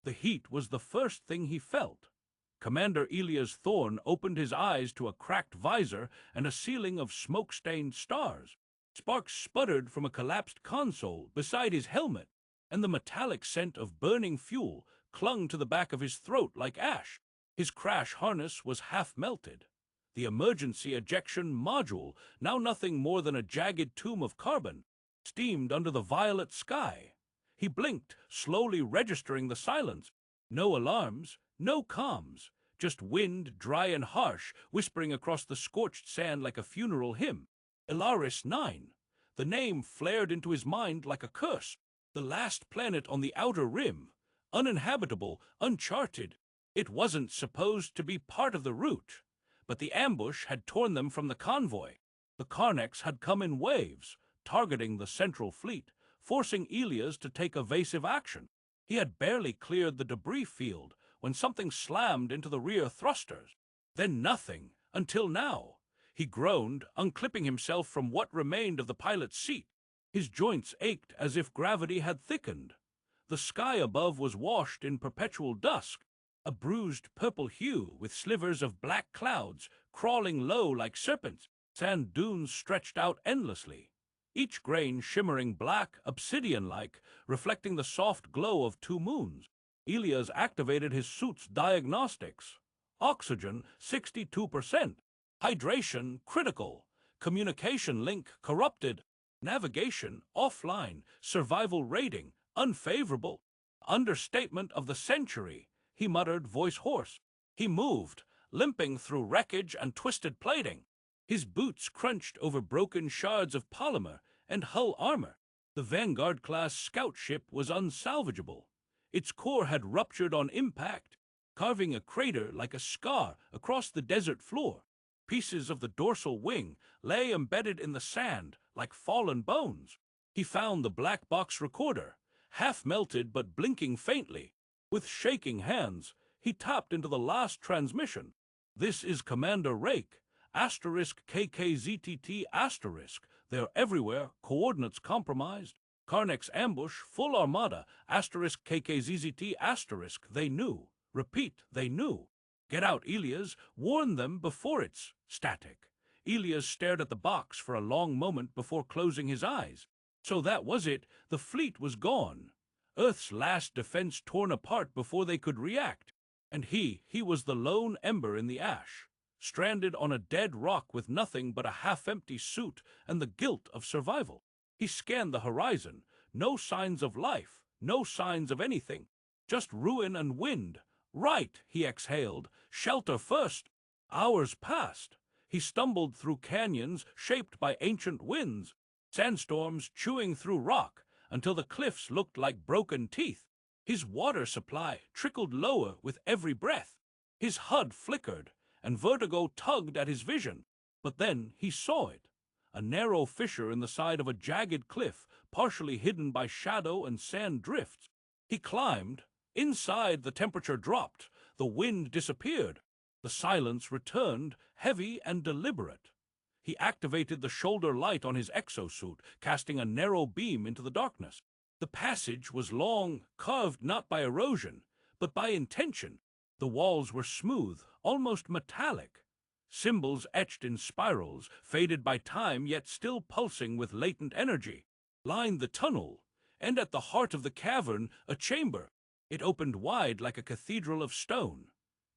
The heat was the first thing he felt. Commander Elias Thorne opened his eyes to a cracked visor and a ceiling of smoke-stained stars. Sparks sputtered from a collapsed console beside his helmet, and the metallic scent of burning fuel clung to the back of his throat like ash. His crash harness was half melted. The emergency ejection module, now nothing more than a jagged tomb of carbon, steamed under the violet sky. He blinked, slowly registering the silence. No alarms, no comms, just wind, dry and harsh, whispering across the scorched sand like a funeral hymn. Ilaris 9. The name flared into his mind like a curse. The last planet on the outer rim, uninhabitable, uncharted. It wasn't supposed to be part of the route, but the ambush had torn them from the convoy. The Karnaks had come in waves, targeting the central fleet, forcing Elias to take evasive action. He had barely cleared the debris field when something slammed into the rear thrusters. Then nothing, until now. He groaned, unclipping himself from what remained of the pilot's seat. His joints ached as if gravity had thickened. The sky above was washed in perpetual dusk, a bruised purple hue with slivers of black clouds crawling low like serpents. Sand dunes stretched out endlessly, each grain shimmering black, obsidian-like, reflecting the soft glow of two moons. Elias activated his suit's diagnostics. Oxygen, 62%. Hydration, critical. Communication link, corrupted. Navigation, offline. Survival rating, unfavorable. Understatement of the century, he muttered, voice hoarse. He moved, limping through wreckage and twisted plating. His boots crunched over broken shards of polymer and hull armor. The Vanguard-class scout ship was unsalvageable. Its core had ruptured on impact, carving a crater like a scar across the desert floor. Pieces of the dorsal wing lay embedded in the sand like fallen bones. He found the black box recorder, half melted but blinking faintly. With shaking hands, he tapped into the last transmission. "This is Commander Rake. Asterisk KKZTT asterisk. They're everywhere. Coordinates compromised. Karnak's ambush, full armada. Asterisk KKZZT asterisk. They knew. Repeat, they knew. Get out, Elias. Warn them before it's static." Elias stared at the box for a long moment before closing his eyes. So that was it. The fleet was gone. Earth's last defense torn apart before they could react. And he was the lone ember in the ash, stranded on a dead rock with nothing but a half-empty suit and the guilt of survival. He scanned the horizon. No signs of life, no signs of anything. Just ruin and wind. "Right," he exhaled. "Shelter first." Hours passed. He stumbled through canyons shaped by ancient winds, sandstorms chewing through rock until the cliffs looked like broken teeth. His water supply trickled lower with every breath. His HUD flickered, and vertigo tugged at his vision. But then he saw it. A narrow fissure in the side of a jagged cliff, partially hidden by shadow and sand drifts. He climbed. Inside, the temperature dropped. The wind disappeared. The silence returned, heavy and deliberate. He activated the shoulder light on his exosuit, casting a narrow beam into the darkness. The passage was long, carved not by erosion, but by intention. The walls were smooth, almost metallic. Symbols etched in spirals, faded by time yet still pulsing with latent energy, lined the tunnel, and at the heart of the cavern, a chamber. It opened wide like a cathedral of stone.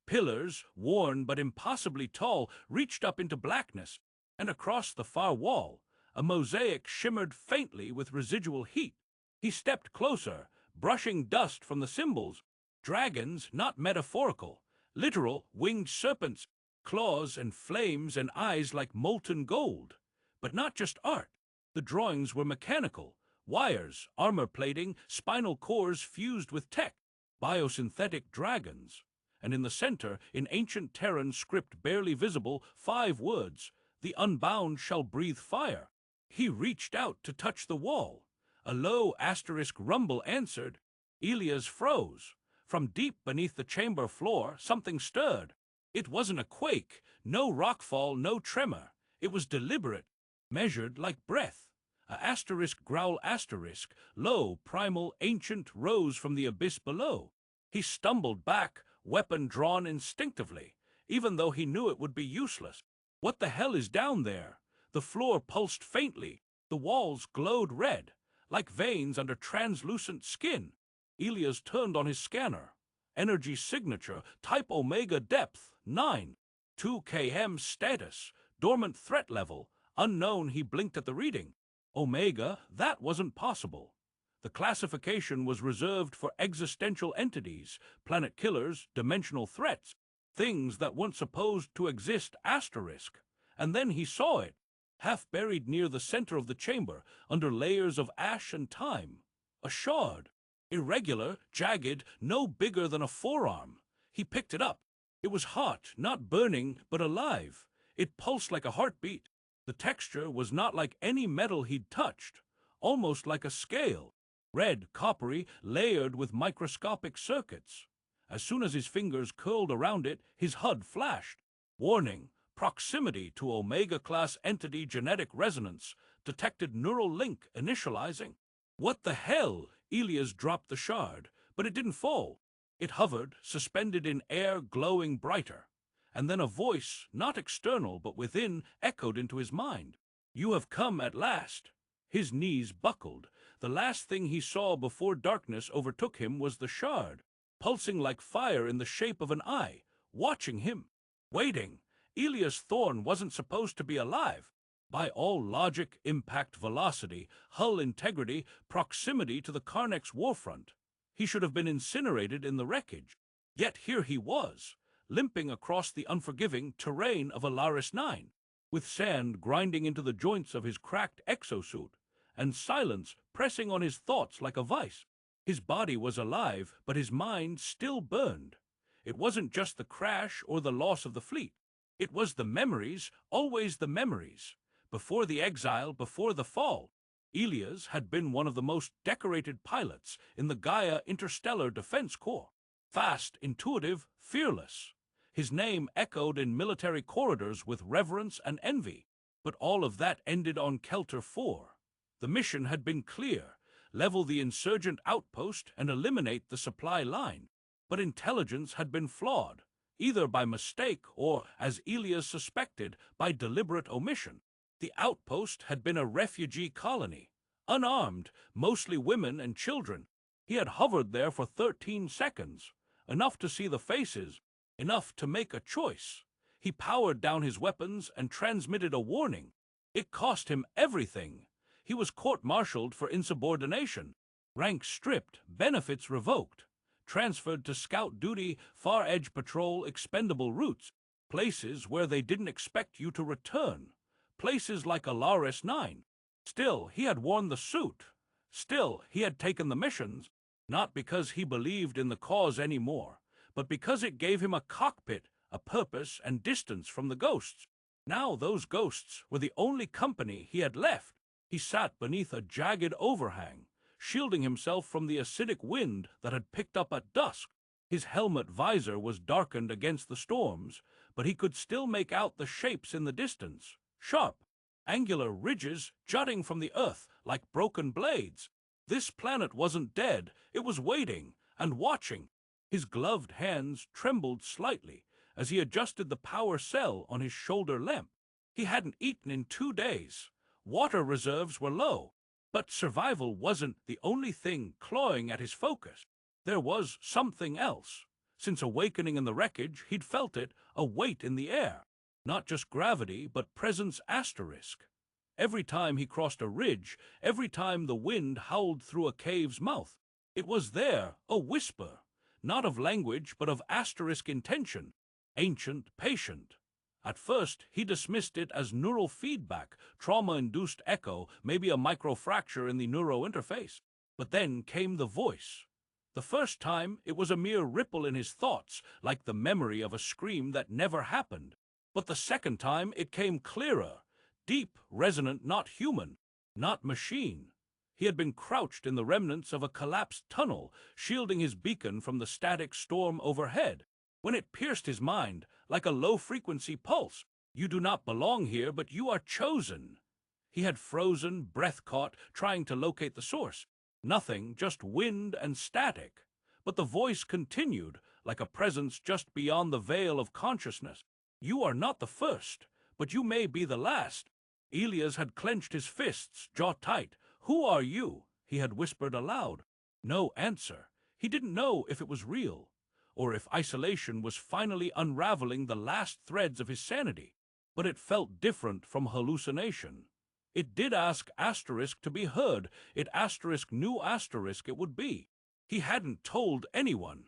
Pillars, worn but impossibly tall, reached up into blackness, and across the far wall, a mosaic shimmered faintly with residual heat. He stepped closer, brushing dust from the symbols. Dragons, not metaphorical, literal winged serpents, claws and flames and eyes like molten gold. But not just art. The drawings were mechanical, wires, armor plating, spinal cores fused with tech, biosynthetic dragons. And in the center, in ancient Terran script barely visible, 5 words, "The unbound shall breathe fire." He reached out to touch the wall. A low asterisk rumble answered. Elias froze. From deep beneath the chamber floor, something stirred. It wasn't a quake, no rockfall, no tremor. It was deliberate, measured like breath. A asterisk growl asterisk, low, primal, ancient, rose from the abyss below. He stumbled back, weapon drawn instinctively, even though he knew it would be useless. What the hell is down there? The floor pulsed faintly. The walls glowed red, like veins under translucent skin. Elias turned on his scanner. Energy signature, type Omega depth, 9. 2 km status, dormant threat level, unknown. He blinked at the reading. Omega, that wasn't possible. The classification was reserved for existential entities, planet killers, dimensional threats, things that weren't supposed to exist, asterisk. And then he saw it, half buried near the center of the chamber, under layers of ash and time. A shard. Irregular, jagged, no bigger than a forearm. He picked it up. It was hot, not burning, but alive. It pulsed like a heartbeat. The texture was not like any metal he'd touched, almost like a scale. Red, coppery, layered with microscopic circuits. As soon as his fingers curled around it, his HUD flashed. Warning, proximity to Omega-class entity genetic resonance. Detected neural link initializing. What the hell? Elias dropped the shard, but it didn't fall. It hovered, suspended in air, glowing brighter. And then a voice, not external but within, echoed into his mind. You have come at last. His knees buckled. The last thing he saw before darkness overtook him was the shard, pulsing like fire in the shape of an eye, watching him. Waiting. Elias Thorne wasn't supposed to be alive. By all logic, impact velocity, hull integrity, proximity to the Karnek's warfront, he should have been incinerated in the wreckage. Yet here he was, limping across the unforgiving terrain of Alaris 9, with sand grinding into the joints of his cracked exosuit, and silence pressing on his thoughts like a vice. His body was alive, but his mind still burned. It wasn't just the crash or the loss of the fleet. It was the memories, always the memories. Before the exile, before the fall, Elias had been one of the most decorated pilots in the Gaia Interstellar Defense Corps. Fast, intuitive, fearless. His name echoed in military corridors with reverence and envy. But all of that ended on Kelter 4. The mission had been clear: level the insurgent outpost and eliminate the supply line. But intelligence had been flawed, either by mistake or, as Elias suspected, by deliberate omission. The outpost had been a refugee colony, unarmed, mostly women and children. He had hovered there for 13 seconds, enough to see the faces, enough to make a choice. He powered down his weapons and transmitted a warning. It cost him everything. He was court-martialed for insubordination, rank stripped, benefits revoked, transferred to scout duty, far-edge patrol, expendable routes, places where they didn't expect you to return. Places like Alaris 9. Still, he had worn the suit. Still, he had taken the missions, not because he believed in the cause anymore, but because it gave him a cockpit, a purpose, and distance from the ghosts. Now those ghosts were the only company he had left. He sat beneath a jagged overhang, shielding himself from the acidic wind that had picked up at dusk. His helmet visor was darkened against the storms, but he could still make out the shapes in the distance. Sharp, angular ridges jutting from the earth like broken blades. This planet wasn't dead, it was waiting and watching. His gloved hands trembled slightly as he adjusted the power cell on his shoulder lamp. He hadn't eaten in 2 days. Water reserves were low, but survival wasn't the only thing clawing at his focus. There was something else. Since awakening in the wreckage, he'd felt it, a weight in the air. Not just gravity, but presence asterisk. Every time he crossed a ridge, every time the wind howled through a cave's mouth, it was there, a whisper, not of language, but of asterisk intention, ancient, patient. At first, he dismissed it as neural feedback, trauma-induced echo, maybe a microfracture in the neurointerface. But then came the voice. The first time, it was a mere ripple in his thoughts, like the memory of a scream that never happened. But the second time, it came clearer, deep, resonant, not human, not machine. He had been crouched in the remnants of a collapsed tunnel, shielding his beacon from the static storm overhead. When it pierced his mind, like a low-frequency pulse, you do not belong here, but you are chosen. He had frozen, breath caught, trying to locate the source. Nothing, just wind and static. But the voice continued, like a presence just beyond the veil of consciousness. You are not the first, but you may be the last. Elias had clenched his fists, jaw tight. Who are you? He had whispered aloud. No answer. He didn't know if it was real, or if isolation was finally unraveling the last threads of his sanity. But it felt different from hallucination. It did ask asterisk to be heard. It asterisk knew asterisk it would be. He hadn't told anyone.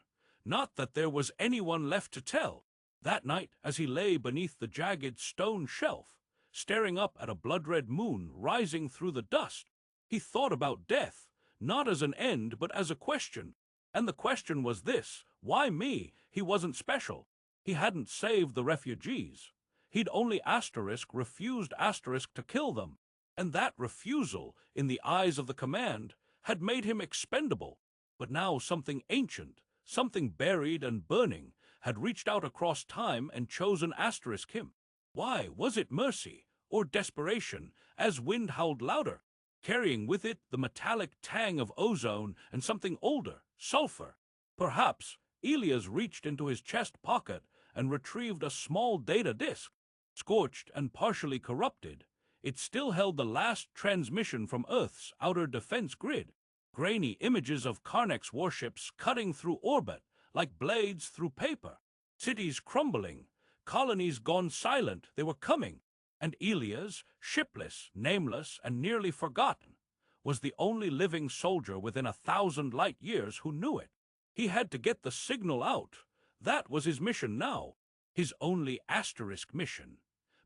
Not that there was anyone left to tell. That night, as he lay beneath the jagged stone shelf, staring up at a blood-red moon rising through the dust, he thought about death, not as an end but as a question. And the question was this: why me? He wasn't special. He hadn't saved the refugees. He'd only asterisk refused asterisk to kill them. And that refusal, in the eyes of the command, had made him expendable. But now something ancient, something buried and burning, had reached out across time and chosen asterisk him. Why? Was it mercy or desperation, as wind howled louder, carrying with it the metallic tang of ozone and something older, sulfur? Perhaps Elias reached into his chest pocket and retrieved a small data disk. Scorched and partially corrupted, it still held the last transmission from Earth's outer defense grid. Grainy images of Karnak's warships cutting through orbit like blades through paper. Cities crumbling, colonies gone silent, they were coming. And Elias, shipless, nameless, and nearly forgotten, was the only living soldier within 1,000 light years who knew it. He had to get the signal out. That was his mission now. His only asterisk mission.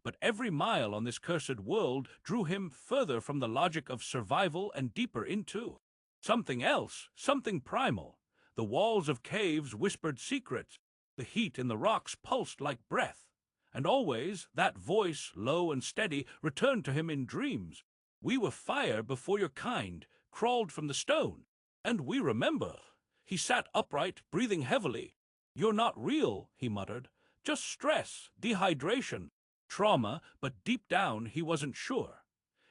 But every mile on this cursed world drew him further from the logic of survival and deeper into something else, something primal. The walls of caves whispered secrets. The heat in the rocks pulsed like breath. And always that voice, low and steady, returned to him in dreams. We were fire before your kind crawled from the stone. And we remember. He sat upright, breathing heavily. You're not real, he muttered. Just stress, dehydration, trauma, but deep down he wasn't sure.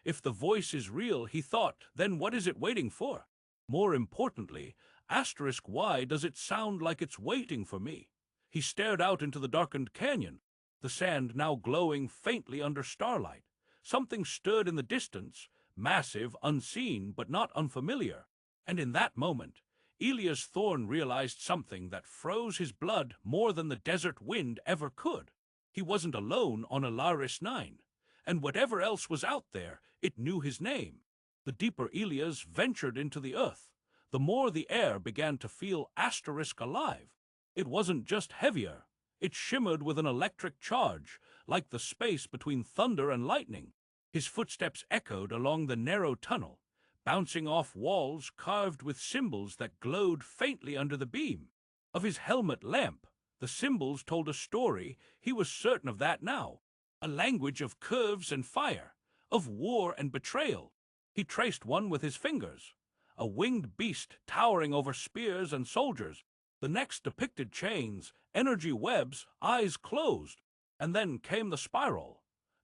If the voice is real, he thought, then what is it waiting for? More importantly, asterisk why does it sound like it's waiting for me? He stared out into the darkened canyon, the sand now glowing faintly under starlight. Something stirred in the distance, massive, unseen, but not unfamiliar. And in that moment, Elias Thorne realized something that froze his blood more than the desert wind ever could. He wasn't alone on Alaris 9, and whatever else was out there, it knew his name. The deeper Elias ventured into the earth, the more the air began to feel asterisk alive. It wasn't just heavier. It shimmered with an electric charge, like the space between thunder and lightning. His footsteps echoed along the narrow tunnel, bouncing off walls carved with symbols that glowed faintly under the beam of his helmet lamp. The symbols told a story, he was certain of that now. A language of curves and fire, of war and betrayal. He traced one with his fingers, a winged beast towering over spears and soldiers. The next depicted chains, energy webs, eyes closed. And then came the spiral.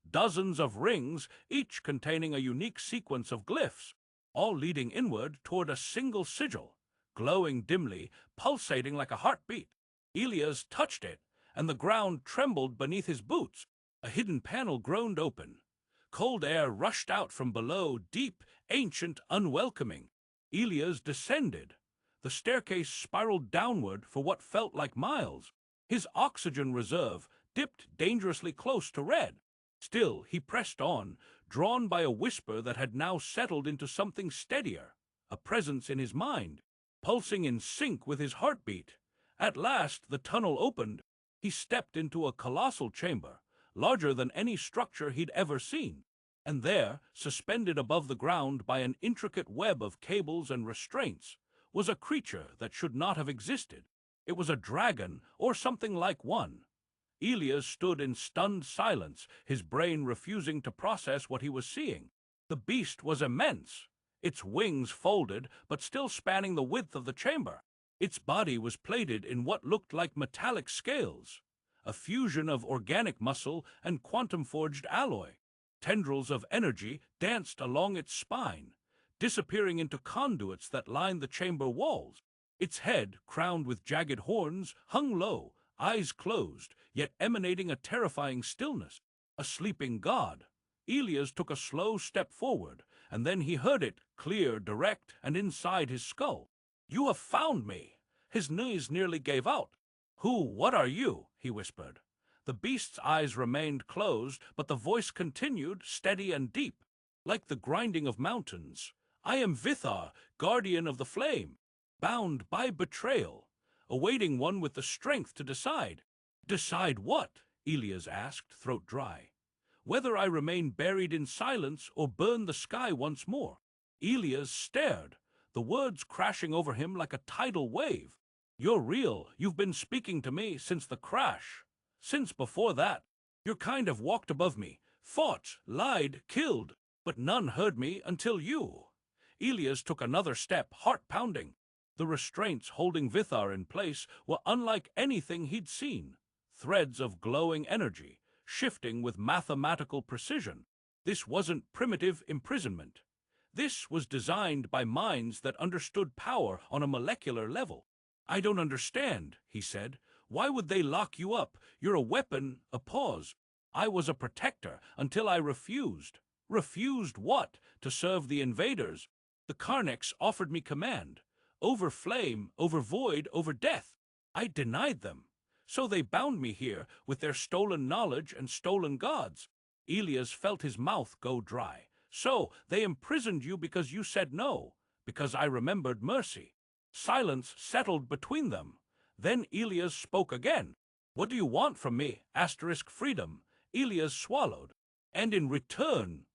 Dozens of rings, each containing a unique sequence of glyphs, all leading inward toward a single sigil, glowing dimly, pulsating like a heartbeat. Elias touched it, and the ground trembled beneath his boots. A hidden panel groaned open. Cold air rushed out from below, deep, ancient, unwelcoming. Elias descended. The staircase spiraled downward for what felt like miles. His oxygen reserve dipped dangerously close to red. Still, he pressed on, drawn by a whisper that had now settled into something steadier, a presence in his mind, pulsing in sync with his heartbeat. At last, the tunnel opened. He stepped into a colossal chamber, larger than any structure he'd ever seen. And there, suspended above the ground by an intricate web of cables and restraints, was a creature that should not have existed. It was a dragon, or something like one. Elias stood in stunned silence, his brain refusing to process what he was seeing. The beast was immense, its wings folded, but still spanning the width of the chamber. Its body was plated in what looked like metallic scales, a fusion of organic muscle and quantum-forged alloy. Tendrils of energy danced along its spine, disappearing into conduits that lined the chamber walls. Its head, crowned with jagged horns, hung low, eyes closed, yet emanating a terrifying stillness. A sleeping god. Elias took a slow step forward, and then he heard it, clear, direct, and inside his skull. "You have found me!" His knees nearly gave out. What are you?" he whispered. The beast's eyes remained closed, but the voice continued, steady and deep, like the grinding of mountains. "I am Vithar, guardian of the flame, bound by betrayal, awaiting one with the strength to decide." "Decide what?" Elias asked, throat dry. "Whether I remain buried in silence or burn the sky once more." Elias stared, the words crashing over him like a tidal wave. "You're real. You've been speaking to me since the crash. Since before that. Your kind have walked above me, fought, lied, killed, but none heard me until you." Elias took another step, heart pounding. The restraints holding Vithar in place were unlike anything he'd seen. Threads of glowing energy, shifting with mathematical precision. This wasn't primitive imprisonment. This was designed by minds that understood power on a molecular level. "I don't understand," he said. "Why would they lock you up? You're a weapon." A pause. "I was a protector until I refused." "Refused what?" "To serve the invaders. The Karneks offered me command. Over flame, over void, over death. I denied them. So they bound me here with their stolen knowledge and stolen gods." Elias felt his mouth go dry. "So they imprisoned you because you said no, because I remembered mercy." Silence settled between them. Then Elias spoke again. "What do you want from me? Freedom." Elias swallowed. "And in return,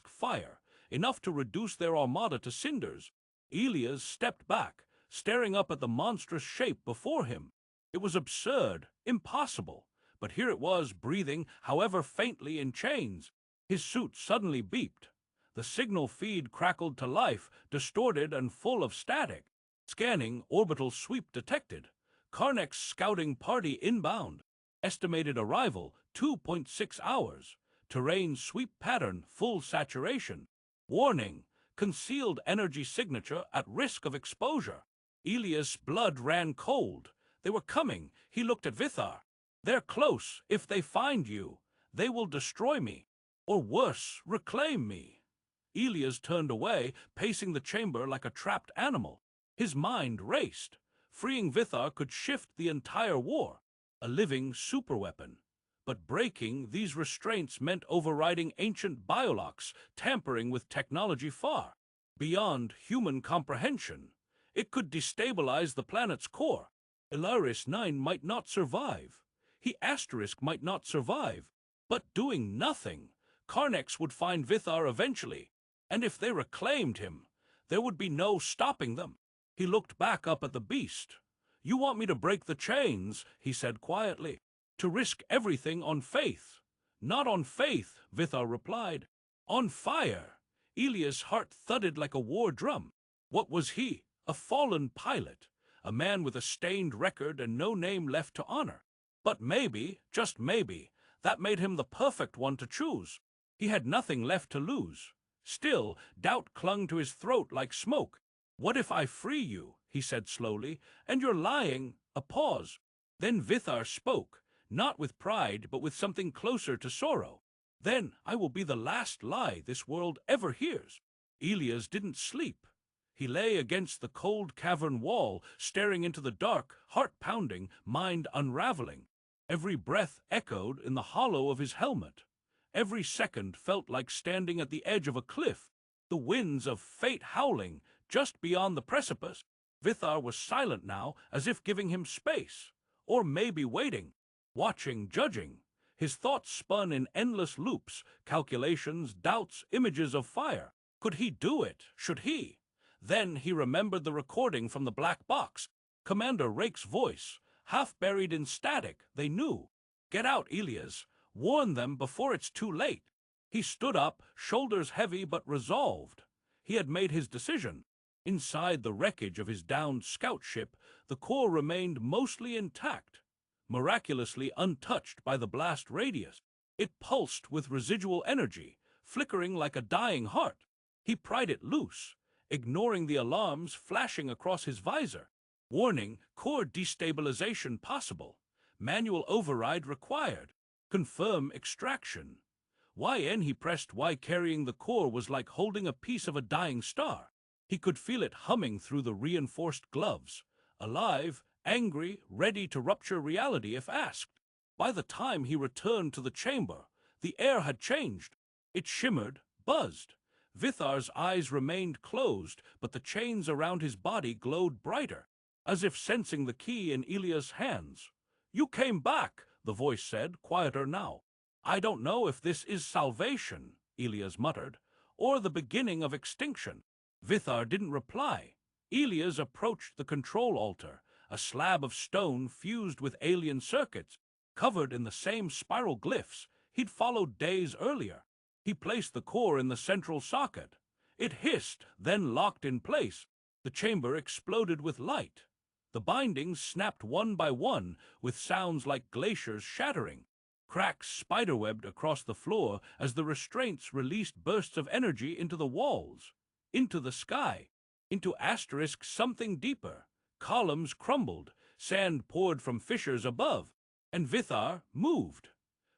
fire. Enough to reduce their armada to cinders." Elias stepped back, staring up at the monstrous shape before him. It was absurd, impossible, but here it was, breathing, however faintly, in chains. His suit suddenly beeped. The signal feed crackled to life, distorted and full of static. Scanning, orbital sweep detected. Karnek's scouting party inbound. Estimated arrival, 2.6 hours. Terrain sweep pattern, full saturation. Warning, concealed energy signature at risk of exposure. Elias' blood ran cold. They were coming. He looked at Vithar. "They're close. If they find you, they will destroy me. Or worse, reclaim me." Elias turned away, pacing the chamber like a trapped animal. His mind raced. Freeing Vithar could shift the entire war. A living superweapon. But breaking these restraints meant overriding ancient biolocks, tampering with technology far beyond human comprehension. It could destabilize the planet's core. Ilaris 9 might not survive. Might not survive. But doing nothing. Karneks would find Vithar eventually. And if they reclaimed him, there would be no stopping them. He looked back up at the beast. "You want me to break the chains," he said quietly. "To risk everything on faith." "Not on faith," Vithar replied. "On fire." Elias' heart thudded like a war drum. What was he? A fallen pilot. A man with a stained record and no name left to honor. But maybe, just maybe, that made him the perfect one to choose. He had nothing left to lose. Still, doubt clung to his throat like smoke. "What if I free you?" he said slowly. "And you're lying." A pause. Then Vithar spoke, not with pride, but with something closer to sorrow. "Then I will be the last lie this world ever hears." Elias didn't sleep. He lay against the cold cavern wall, staring into the dark, heart pounding, mind unraveling. Every breath echoed in the hollow of his helmet. Every second felt like standing at the edge of a cliff, the winds of fate howling just beyond the precipice. Vithar was silent now, as if giving him space, or maybe waiting, watching, judging. His thoughts spun in endless loops, calculations, doubts, images of fire. Could he do it? Should he? Then he remembered the recording from the black box. Commander Rake's voice, half buried in static, they knew. "Get out, Elias. Warn them before it's too late." He stood up, shoulders heavy but resolved. He had made his decision. Inside the wreckage of his downed scout ship, the core remained mostly intact, miraculously untouched by the blast radius. It pulsed with residual energy, flickering like a dying heart. He pried it loose, ignoring the alarms flashing across his visor. Warning, core destabilization possible. Manual override required. Confirm extraction. He pressed Y. Carrying the core was like holding a piece of a dying star. He could feel it humming through the reinforced gloves. Alive, angry, ready to rupture reality if asked. By the time he returned to the chamber, the air had changed. It shimmered, buzzed. Vithar's eyes remained closed, but the chains around his body glowed brighter, as if sensing the key in Ilia's hands. "You came back," the voice said, quieter now. "I don't know if this is salvation," Ilias muttered, "or the beginning of extinction." Vithar didn't reply. Ilias approached the control altar, a slab of stone fused with alien circuits, covered in the same spiral glyphs he'd followed days earlier. He placed the core in the central socket. It hissed, then locked in place. The chamber exploded with light. The bindings snapped one by one, with sounds like glaciers shattering. Cracks spiderwebbed across the floor as the restraints released bursts of energy into the walls, into the sky, into asterisk something deeper. Columns crumbled, sand poured from fissures above, and Vithar moved.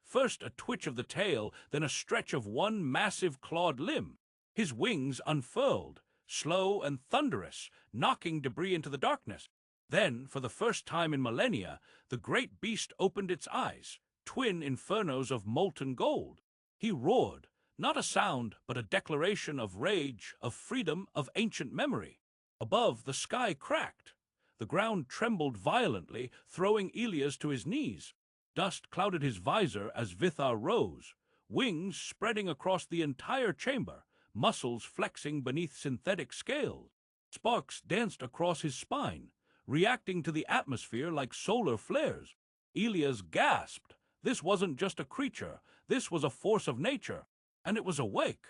First a twitch of the tail, then a stretch of one massive clawed limb. His wings unfurled, slow and thunderous, knocking debris into the darkness. Then, for the first time in millennia, the great beast opened its eyes, twin infernos of molten gold. He roared, not a sound, but a declaration of rage, of freedom, of ancient memory. Above, the sky cracked. The ground trembled violently, throwing Ilias to his knees. Dust clouded his visor as Vithar rose, wings spreading across the entire chamber, muscles flexing beneath synthetic scales. Sparks danced across his spine, reacting to the atmosphere like solar flares. Ilias gasped. This wasn't just a creature, this was a force of nature, and it was awake.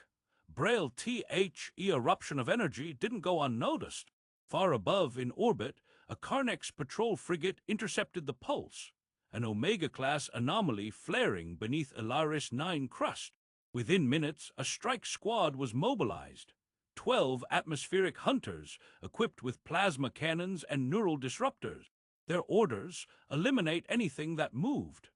Braille THE eruption of energy didn't go unnoticed. Far above, in orbit, a Carnex patrol frigate intercepted the pulse, an Omega-class anomaly flaring beneath Ilaris 9 crust. Within minutes, a strike squad was mobilized. 12 atmospheric hunters, equipped with plasma cannons and neural disruptors. Their orders: eliminate anything that moved.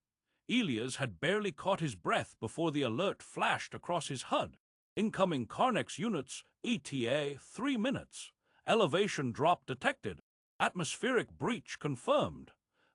Ilias had barely caught his breath before the alert flashed across his HUD. Incoming Carnex units, ETA 3 minutes. Elevation drop detected. Atmospheric breach confirmed.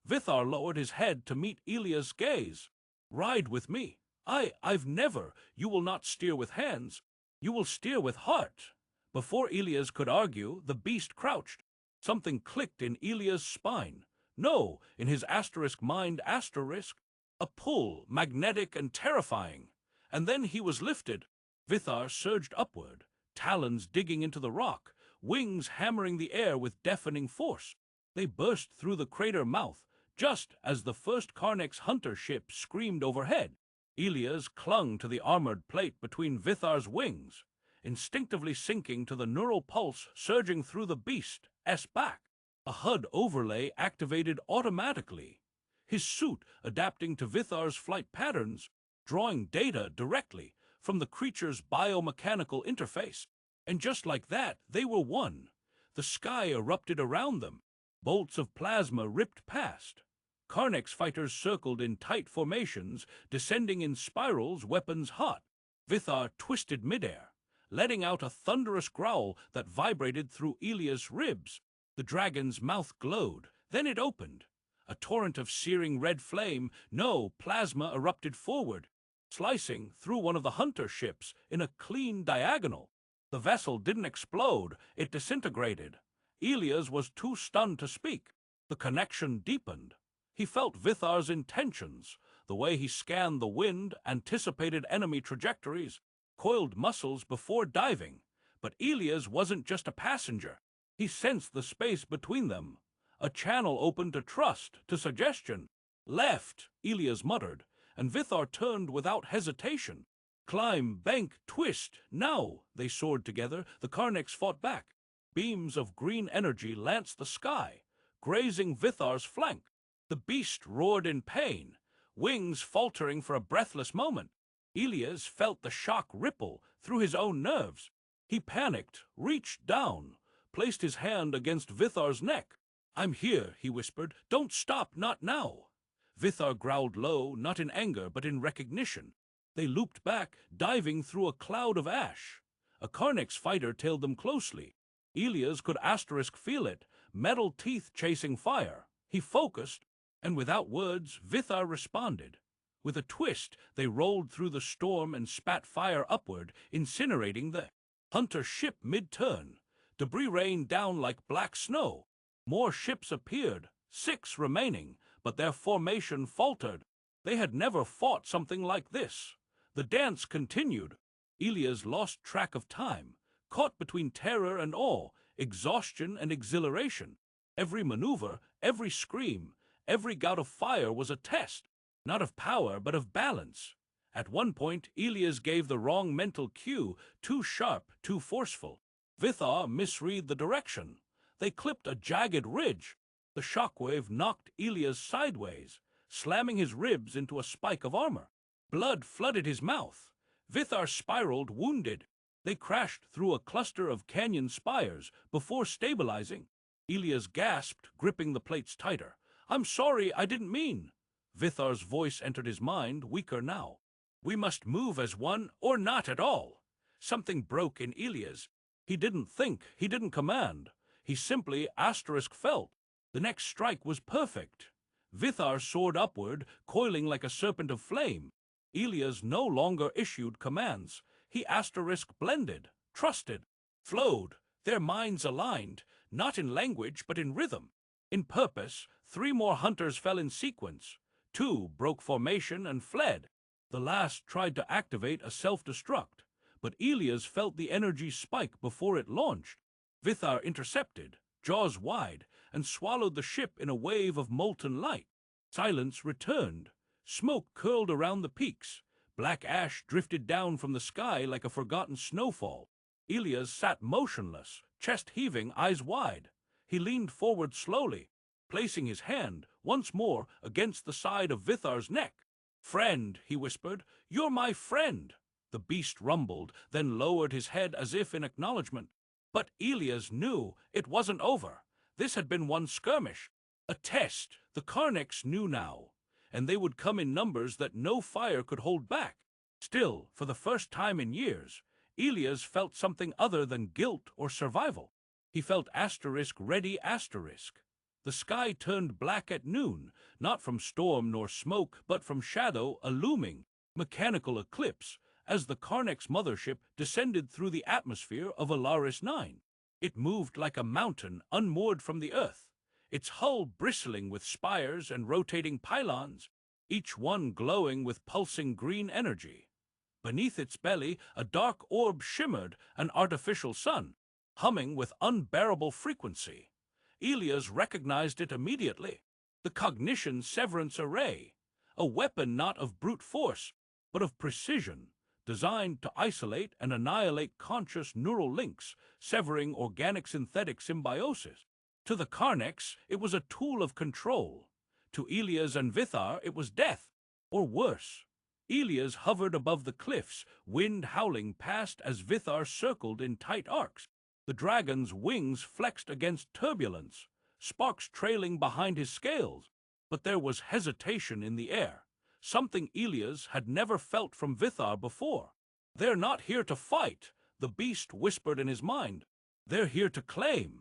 Vithar lowered his head to meet Ilias' gaze. "Ride with me. I've never. You will not steer with hands. You will steer with heart." Before Ilias could argue, the beast crouched. Something clicked in Ilias' spine. No, in his asterisk mind asterisk. A pull, magnetic and terrifying. And then he was lifted. Vithar surged upward, talons digging into the rock, wings hammering the air with deafening force. They burst through the crater mouth, just as the first Carnex hunter ship screamed overhead. Ilias clung to the armored plate between Vithar's wings, instinctively sinking to the neural pulse surging through the beast's back. A HUD overlay activated automatically, his suit adapting to Vithar's flight patterns, drawing data directly from the creature's biomechanical interface. And just like that, they were one. The sky erupted around them. Bolts of plasma ripped past. Carnex fighters circled in tight formations, descending in spirals, weapons hot. Vithar twisted midair, letting out a thunderous growl that vibrated through Ilias' ribs. The dragon's mouth glowed, then it opened. A torrent of searing red flame, no, plasma erupted forward, slicing through one of the hunter ships in a clean diagonal. The vessel didn't explode, it disintegrated. Ilias was too stunned to speak. The connection deepened. He felt Vithar's intentions, the way he scanned the wind, anticipated enemy trajectories, coiled muscles before diving. But Ilias wasn't just a passenger. He sensed the space between them. A channel open to trust, to suggestion. "Left," Ilias muttered, and Vithar turned without hesitation. "Climb, bank, twist, now!" They soared together. The Carnex fought back. Beams of green energy lanced the sky, grazing Vithar's flank. The beast roared in pain, wings faltering for a breathless moment. Ilias felt the shock ripple through his own nerves. He panicked, reached down, placed his hand against Vithar's neck. I'm here, he whispered. Don't stop, not now. Vithar growled low, not in anger, but in recognition. They looped back, diving through a cloud of ash. A Karnix fighter tailed them closely. Elias could asterisk feel it, metal teeth chasing fire. He focused, and without words, Vithar responded. With a twist, they rolled through the storm and spat fire upward, incinerating the hunter ship mid-turn. Debris rained down like black snow. More ships appeared, 6 remaining, but their formation faltered. They had never fought something like this. The dance continued. Elias lost track of time, caught between terror and awe, exhaustion and exhilaration. Every maneuver, every scream, every gout of fire was a test, not of power but of balance. At one point, Elias gave the wrong mental cue, too sharp, too forceful. Vithar misread the direction. They clipped a jagged ridge. The shockwave knocked Elias sideways, slamming his ribs into a spike of armor. Blood flooded his mouth. Vithar spiraled, wounded. They crashed through a cluster of canyon spires before stabilizing. Elias gasped, gripping the plates tighter. I'm sorry, I didn't mean. Vithar's voice entered his mind, weaker now. We must move as one, or not at all. Something broke in Elias. He didn't think, he didn't command. He simply felt. The next strike was perfect. Vithar soared upward, coiling like a serpent of flame. Elias no longer issued commands. He blended, trusted, flowed, their minds aligned, not in language but in rhythm. In purpose, 3 more hunters fell in sequence. 2 broke formation and fled. The last tried to activate a self-destruct, but Elias felt the energy spike before it launched. Vithar intercepted, jaws wide, and swallowed the ship in a wave of molten light. Silence returned. Smoke curled around the peaks. Black ash drifted down from the sky like a forgotten snowfall. Elias sat motionless, chest heaving, eyes wide. He leaned forward slowly, placing his hand once more against the side of Vithar's neck. Friend, he whispered, you're my friend. The beast rumbled, then lowered his head as if in acknowledgement. But Elias knew it wasn't over. This had been one skirmish. A test, the Karnix knew now, and they would come in numbers that no fire could hold back. Still, for the first time in years, Elias felt something other than guilt or survival. He felt ready. The sky turned black at noon, not from storm nor smoke, but from shadow, a looming, mechanical eclipse, as the Karnix mothership descended through the atmosphere of Alaris 9. It moved like a mountain unmoored from the earth, its hull bristling with spires and rotating pylons, each one glowing with pulsing green energy. Beneath its belly, a dark orb shimmered, an artificial sun, humming with unbearable frequency. Elias recognized it immediately. The cognition severance array, a weapon not of brute force, but of precision, designed to isolate and annihilate conscious neural links, severing organic-synthetic symbiosis. To the Karnix, it was a tool of control. To Elias and Vithar, it was death, or worse. Elias hovered above the cliffs, wind howling past as Vithar circled in tight arcs. The dragon's wings flexed against turbulence, sparks trailing behind his scales. But there was hesitation in the air, something Elias had never felt from Vithar before. They're not here to fight, the beast whispered in his mind. They're here to claim.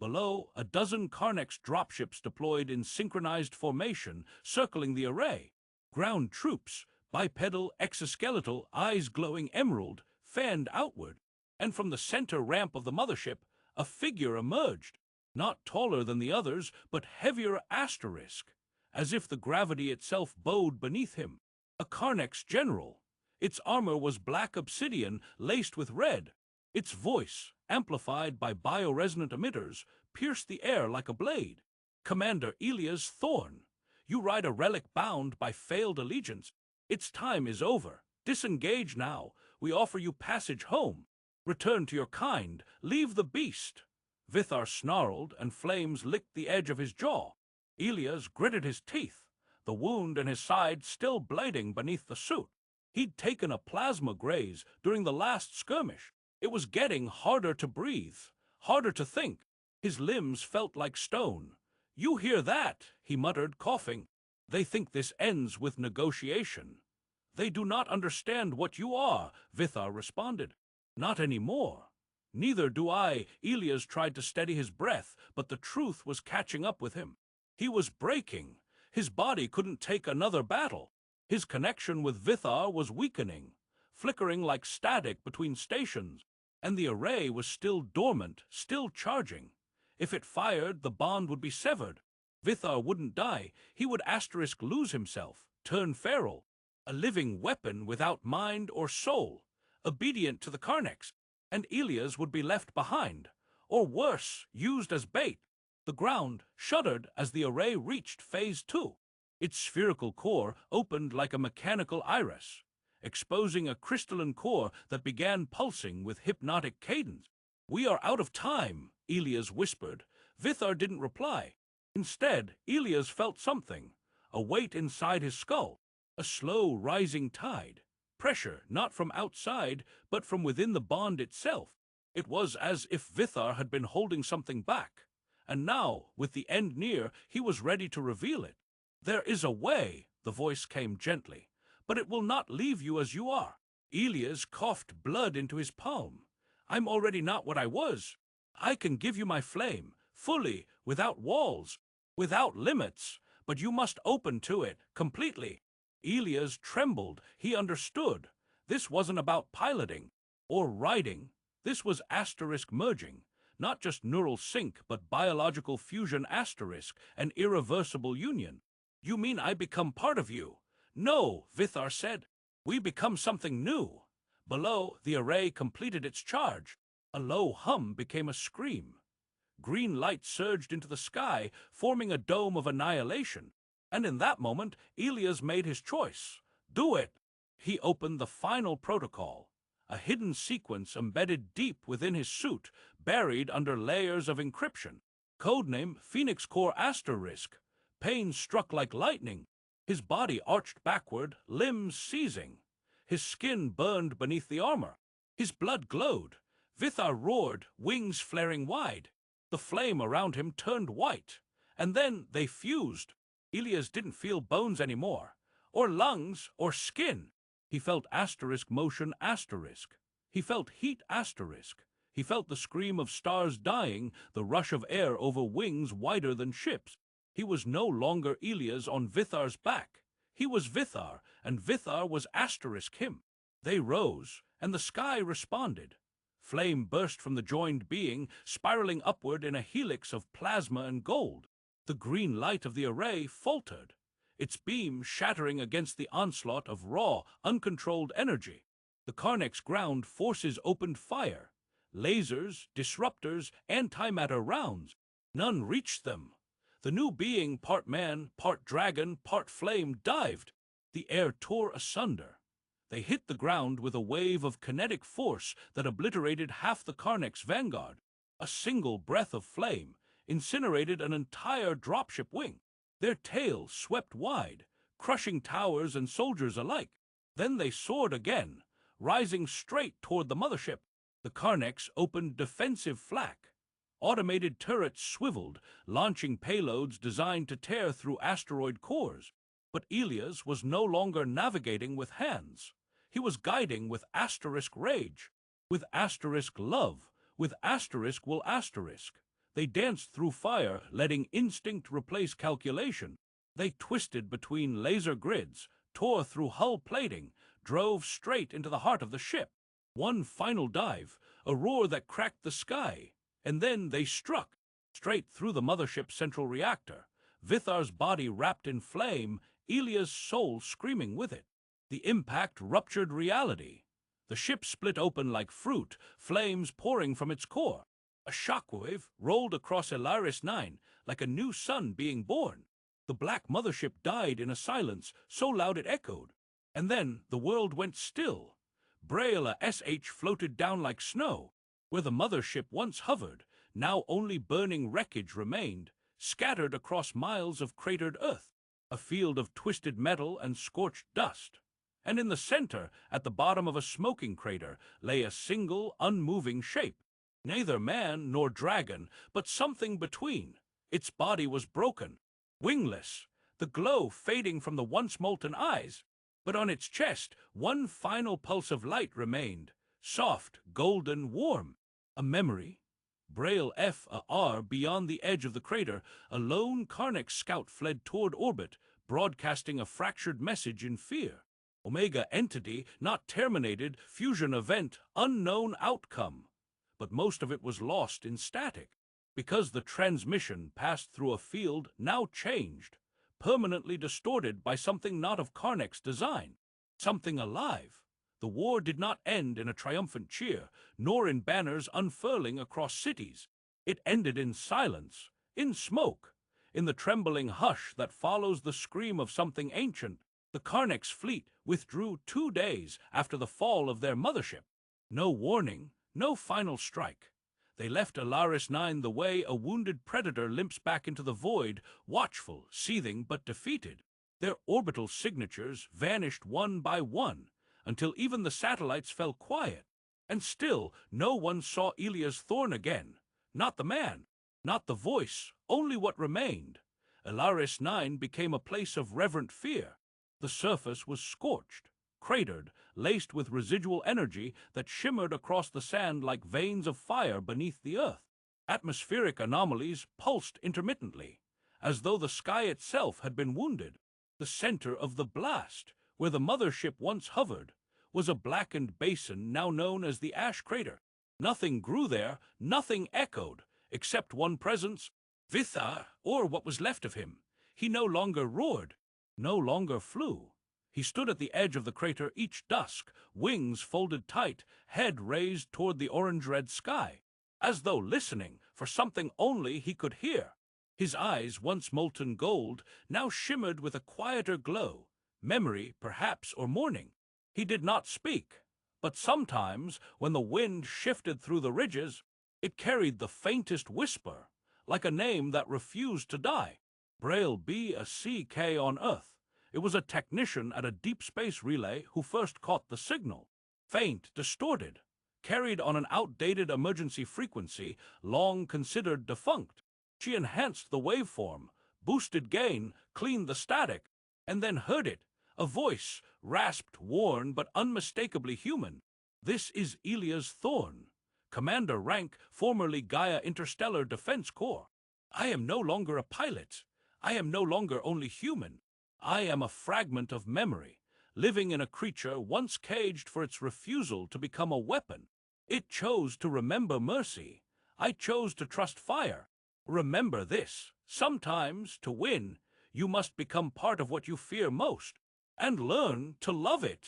Below, a dozen Karnix dropships deployed in synchronized formation, circling the array. Ground troops, bipedal, exoskeletal, eyes glowing emerald, fanned outward. And from the center ramp of the mothership, a figure emerged, not taller than the others, but heavier, as if the gravity itself bowed beneath him. A Karnix general. Its armor was black obsidian laced with red. Its voice, amplified by bioresonant emitters, pierced the air like a blade. Commander Elias Thorn, you ride a relic bound by failed allegiance. Its time is over. Disengage now. We offer you passage home. Return to your kind. Leave the beast. Vithar snarled, and flames licked the edge of his jaw. Elias gritted his teeth, the wound in his side still bleeding beneath the suit. He'd taken a plasma graze during the last skirmish. It was getting harder to breathe, harder to think. His limbs felt like stone. "You hear that?" he muttered, coughing. "They think this ends with negotiation. They do not understand what you are," Vithar responded. "Not anymore." "Neither do I." Elias tried to steady his breath, but the truth was catching up with him. He was breaking. His body couldn't take another battle. His connection with Vithar was weakening, flickering like static between stations, and the array was still dormant, still charging. If it fired, the bond would be severed. Vithar wouldn't die. He would lose himself, turn feral, a living weapon without mind or soul, obedient to the Karneks, and Elias would be left behind, or worse, used as bait. The ground shuddered as the array reached Phase 2. Its spherical core opened like a mechanical iris, exposing a crystalline core that began pulsing with hypnotic cadence. "We are out of time," Elias whispered. Vithar didn't reply. Instead, Elias felt something, a weight inside his skull, a slow rising tide, pressure not from outside, but from within the bond itself. It was as if Vithar had been holding something back, and now, with the end near, he was ready to reveal it. "There is a way," the voice came gently, "but it will not leave you as you are." Elias coughed blood into his palm. "I'm already not what I was. I can give you my flame, fully, without walls, without limits, but you must open to it, completely." Elias trembled. He understood. This wasn't about piloting or riding. This was asterisk merging. Not just neural sync, but biological fusion asterisk, an irreversible union. "You mean I become part of you?" "No," Vithar said. "We become something new." Below, the array completed its charge. A low hum became a scream. Green light surged into the sky, forming a dome of annihilation. And in that moment, Elias made his choice. Do it! He opened the final protocol, a hidden sequence embedded deep within his suit, buried under layers of encryption. Codename Phoenix Core Asterisk. Pain struck like lightning. His body arched backward, limbs seizing. His skin burned beneath the armor. His blood glowed. Vithar roared, wings flaring wide. The flame around him turned white, and then they fused. Elias didn't feel bones anymore, or lungs, or skin. He felt asterisk motion asterisk. He felt heat asterisk. He felt the scream of stars dying, the rush of air over wings wider than ships. He was no longer Elias on Vithar's back. He was Vithar, and Vithar was asterisk him. They rose, and the sky responded. Flame burst from the joined being, spiraling upward in a helix of plasma and gold. The green light of the array faltered, its beam shattering against the onslaught of raw, uncontrolled energy. The Karnek's ground forces opened fire. Lasers, disruptors, antimatter rounds. None reached them. The new being, part man, part dragon, part flame, dived. The air tore asunder. They hit the ground with a wave of kinetic force that obliterated half the Karnek's vanguard. A single breath of flame incinerated an entire dropship wing. Their tails swept wide, crushing towers and soldiers alike. Then they soared again, rising straight toward the mothership. The Karneks opened defensive flak. Automated turrets swiveled, launching payloads designed to tear through asteroid cores. But Elias was no longer navigating with hands. He was guiding with asterisk rage, with asterisk love, with asterisk will asterisk. They danced through fire, letting instinct replace calculation. They twisted between laser grids, tore through hull plating, drove straight into the heart of the ship. One final dive, a roar that cracked the sky, and then they struck, straight through the mothership's central reactor. Vithar's body wrapped in flame, Elia's soul screaming with it. The impact ruptured reality. The ship split open like fruit, flames pouring from its core. A shockwave rolled across Elaris 9 like a new sun being born. The black mothership died in a silence so loud it echoed. And then the world went still. Braila SH floated down like snow. Where the mothership once hovered, now only burning wreckage remained, scattered across miles of cratered earth. A field of twisted metal and scorched dust. And in the center, at the bottom of a smoking crater, lay a single, unmoving shape. Neither man nor dragon, but something between. Its body was broken, wingless, the glow fading from the once molten eyes. But on its chest, one final pulse of light remained, soft, golden, warm. A memory. Braille FAR beyond the edge of the crater, a lone Karnak scout fled toward orbit, broadcasting a fractured message in fear. Omega entity, not terminated, fusion event, unknown outcome. But most of it was lost in static, because the transmission passed through a field now changed, permanently distorted by something not of Karnak's design, something alive. The war did not end in a triumphant cheer, nor in banners unfurling across cities. It ended in silence, in smoke, in the trembling hush that follows the scream of something ancient. The Karnak's fleet withdrew 2 days after the fall of their mothership. No warning, no final strike. They left Alaris 9 the way a wounded predator limps back into the void, watchful, seething, but defeated. Their orbital signatures vanished one by one, until even the satellites fell quiet. And still, no one saw Elias Thorne again. Not the man, not the voice, only what remained. Alaris 9 became a place of reverent fear. The surface was scorched, cratered, laced with residual energy that shimmered across the sand like veins of fire beneath the earth. Atmospheric anomalies pulsed intermittently, as though the sky itself had been wounded. The center of the blast, where the mothership once hovered, was a blackened basin now known as the Ash Crater. Nothing grew there, nothing echoed, except one presence, Vithar, or what was left of him. He no longer roared, no longer flew. He stood at the edge of the crater each dusk, wings folded tight, head raised toward the orange-red sky, as though listening for something only he could hear. His eyes, once molten gold, now shimmered with a quieter glow, memory, perhaps, or mourning. He did not speak, but sometimes, when the wind shifted through the ridges, it carried the faintest whisper, like a name that refused to die. Braille BCK on Earth. It was a technician at a deep space relay who first caught the signal. Faint, distorted, carried on an outdated emergency frequency, long considered defunct. She enhanced the waveform, boosted gain, cleaned the static, and then heard it. A voice, rasped, worn, but unmistakably human. This is Elias Thorne, Commander rank, formerly Gaia Interstellar Defense Corps. I am no longer a pilot. I am no longer only human. I am a fragment of memory, living in a creature once caged for its refusal to become a weapon. It chose to remember mercy. I chose to trust fire. Remember this. Sometimes, to win, you must become part of what you fear most, and learn to love it.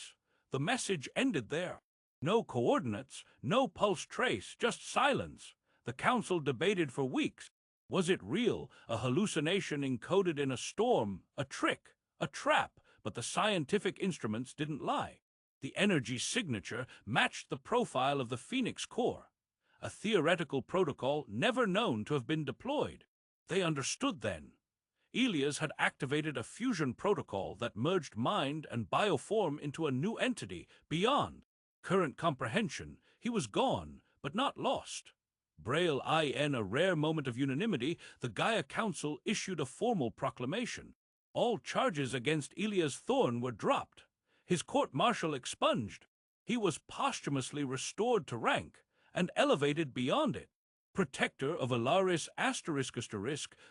The message ended there. No coordinates, no pulse trace, just silence. The council debated for weeks. Was it real, a hallucination encoded in a storm, a trick, a trap? But the scientific instruments didn't lie. The energy signature matched the profile of the Phoenix core, a theoretical protocol never known to have been deployed. They understood then. Elias had activated a fusion protocol that merged mind and bioform into a new entity beyond current comprehension. He was gone, but not lost. Braille in a rare moment of unanimity, the Gaia Council issued a formal proclamation. All charges against Elias Thorne were dropped. His court-martial expunged. He was posthumously restored to rank and elevated beyond it. Protector of Alaris ***,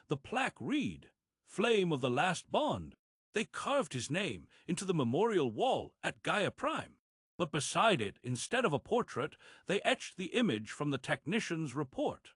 the plaque read, Flame of the Last Bond. They carved his name into the memorial wall at Gaia Prime. But beside it, instead of a portrait, they etched the image from the technician's report.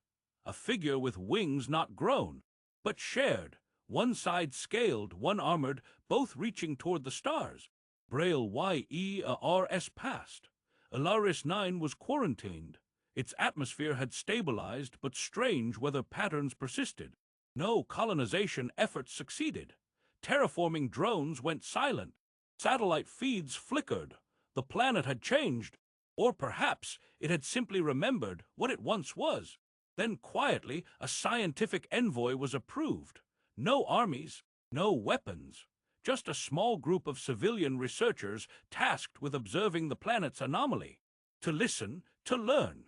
A figure with wings not grown, but shared, one side scaled, one armored, both reaching toward the stars. Braille YERS passed. Alaris 9 was quarantined. Its atmosphere had stabilized, but strange weather patterns persisted. No colonization efforts succeeded. Terraforming drones went silent. Satellite feeds flickered. The planet had changed. Or perhaps it had simply remembered what it once was. Then quietly, a scientific envoy was approved. No armies, no weapons. Just a small group of civilian researchers tasked with observing the planet's anomaly. To listen, to learn.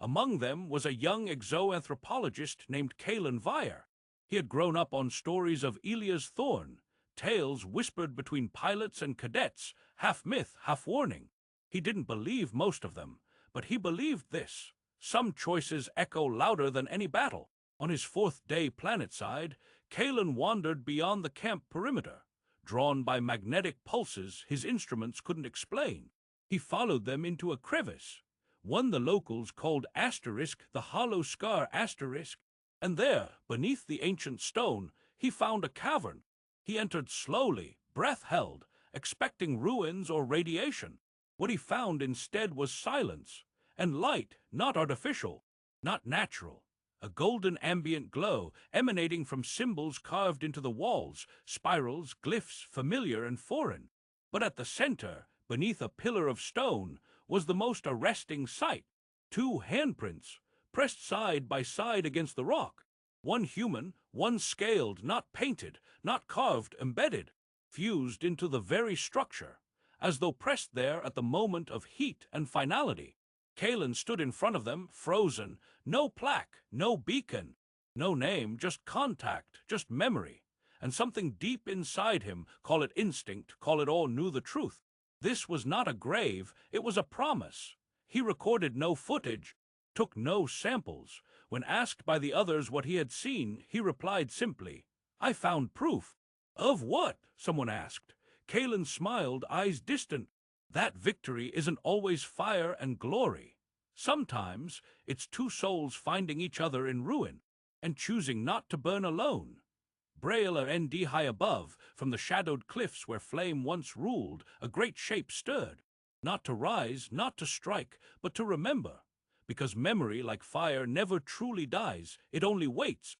Among them was a young exoanthropologist named Kalen Vire. He had grown up on stories of Elia's thorn, tales whispered between pilots and cadets, half myth, half warning. He didn't believe most of them, but he believed this. Some choices echo louder than any battle. On his fourth day planetside, Kalen wandered beyond the camp perimeter, drawn by magnetic pulses his instruments couldn't explain. He followed them into a crevice, one the locals called asterisk, the hollow scar asterisk, and there, beneath the ancient stone, he found a cavern. He entered slowly, breath held, expecting ruins or radiation. What he found instead was silence, and light, not artificial, not natural. A golden ambient glow emanating from symbols carved into the walls, spirals, glyphs, familiar and foreign. But at the center, beneath a pillar of stone, was the most arresting sight. Two handprints, pressed side by side against the rock. One human, one scaled, not painted, not carved, embedded, fused into the very structure, as though pressed there at the moment of heat and finality. Kalen stood in front of them, frozen, no plaque, no beacon, no name, just contact, just memory. And something deep inside him, call it instinct, call it all, knew the truth. This was not a grave, it was a promise. He recorded no footage, took no samples. When asked by the others what he had seen, he replied simply, "I found proof." "Of what?" someone asked. Kalen smiled, eyes distant. "That victory isn't always fire and glory. Sometimes it's two souls finding each other in ruin, and choosing not to burn alone." Braille ND high above, from the shadowed cliffs where flame once ruled, a great shape stirred. Not to rise, not to strike, but to remember. Because memory, like fire, never truly dies, it only waits.